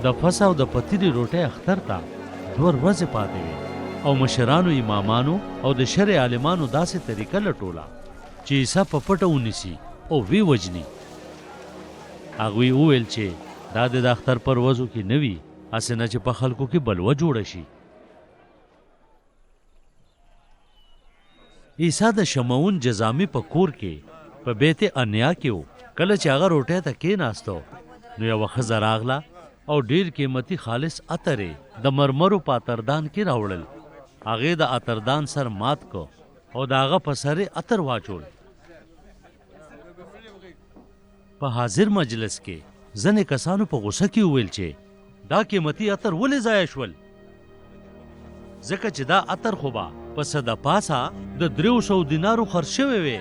د فس او د پتیري روټۍ اختر ته 2 ورځې پاتې وې او مشرانو امامانو او د شرع عالمانو داسې طریقه لټوله چې عیسی په پټه ونیسي او وی وجني. هغوی وویل چې دا د اختر پر ورځو کې نه وي، هسې نه چې په خلکو کې بلوه جوړه شي. عیسی د شمعون جزامي په کور کې په بیت انیا کې و. کله چې هغه روټۍ ته کېناستو نو یوه ښځه راغله او ډیر قیمتي خالص عطر د مرمرو په عطردان کې راوړل. هغې د عطردان سر مات کو او د هغه په سر عطر واچول. په حاضر مجلس کې ځینې کسانو په غوسه کې وویل چې دا قیمتي عطر ولې ضایع شول، ځکه چې دا عطر خو به په څه د پاسه د 300 دینارو خرڅ شوی وې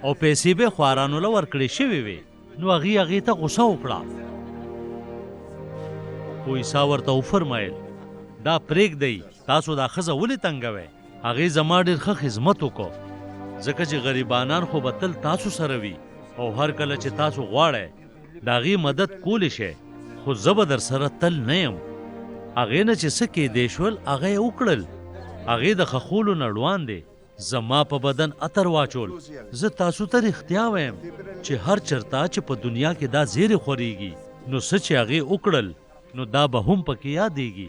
او پیسې به خوارانو له ورکړې شوې وې. نو هغې ته غوسه وکړه. خو عیسی ورته وفرمایل دا پرېږدئ، تاسو دا ښځه ولې تنګوئ؟ هغې زما ډېر ښه خدمت وکړو، ځکه چې غریبانان خو به تل تاسو سره وي او هر کله چې تاسو غواړئ د هغې مدد کولی شئ، خو زه به در سره تل نه یم. هغې نه چې څه کېدی شول هغه یې وکړل. هغې د خښولو نه وړاندې زما په بدن عطر واچول. زه تاسو ته رښتیا وایم چې هر چرته چې په دنیا کې دا زیرې خورېږي نو څه چې هغې وکړل نو دا به هم پکې یادېږي.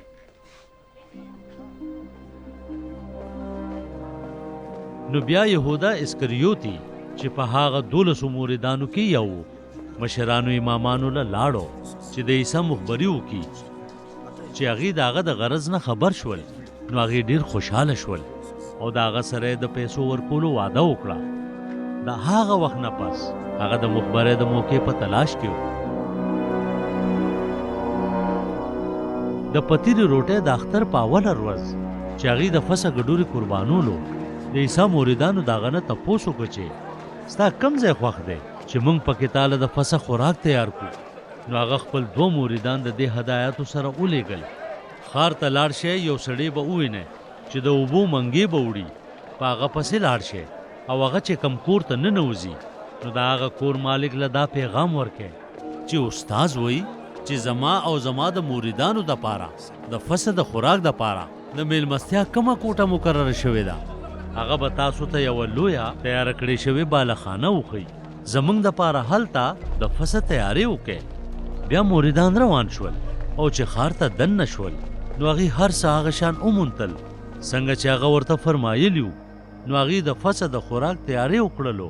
نو بیا یهودا اسکریوتی چې په هغه 12 موریدانو کې یو مشرانو امامانو له لاړو چې د عیسی مخبري وکړي چې هغې د هغه د غرض نه خبر شول. نو هغې ډېر خوشحاله شول او د هغه سره یې د پیسو ورکولو وعده وکړه. د هغه وخت نه پس هغه د مخبرۍ د موقع په تلاش کې و. د پتیري روټۍ د اختر په اوله ورځ چې هغې د فسه ګډورې قربانولو د عیسی موریدانو د هغه نه تپوس وکړه چې ستا کوم ځای خوښ دی چې موږ پکې تاله د فسه خوراک تیار کړو. نو هغه خپل 2 موریدان د دې هدایاتو سره ولیږل. ښار ته لاړ شئ، یو سړی به ووینئ چې د اوبو منګې به وړي، په هغه پسې لاړ شئ او هغه چې کم کور ته ننوځي نو د هغه کور مالک له دا پیغام ورکړئ چې استاذ وایي چې زما او زما د موریدانو دپاره د فسه د خوراک دپاره د میلمستیا کومه کوټه مقرره شوې ده، هغه به تاسو ته یوه لویه تیاره کړې شوې بالخانه وښیي. زموږ دپاره هلته د فسه تیارې وکړئ. بیا موریدان روان شول او چې ښار ته دننه شول نو هغې هر څه هغه شان وموندل څنګه چې هغه ورته فرمایلي وو. نو هغې د فسه د خوراک تیارې وکړلو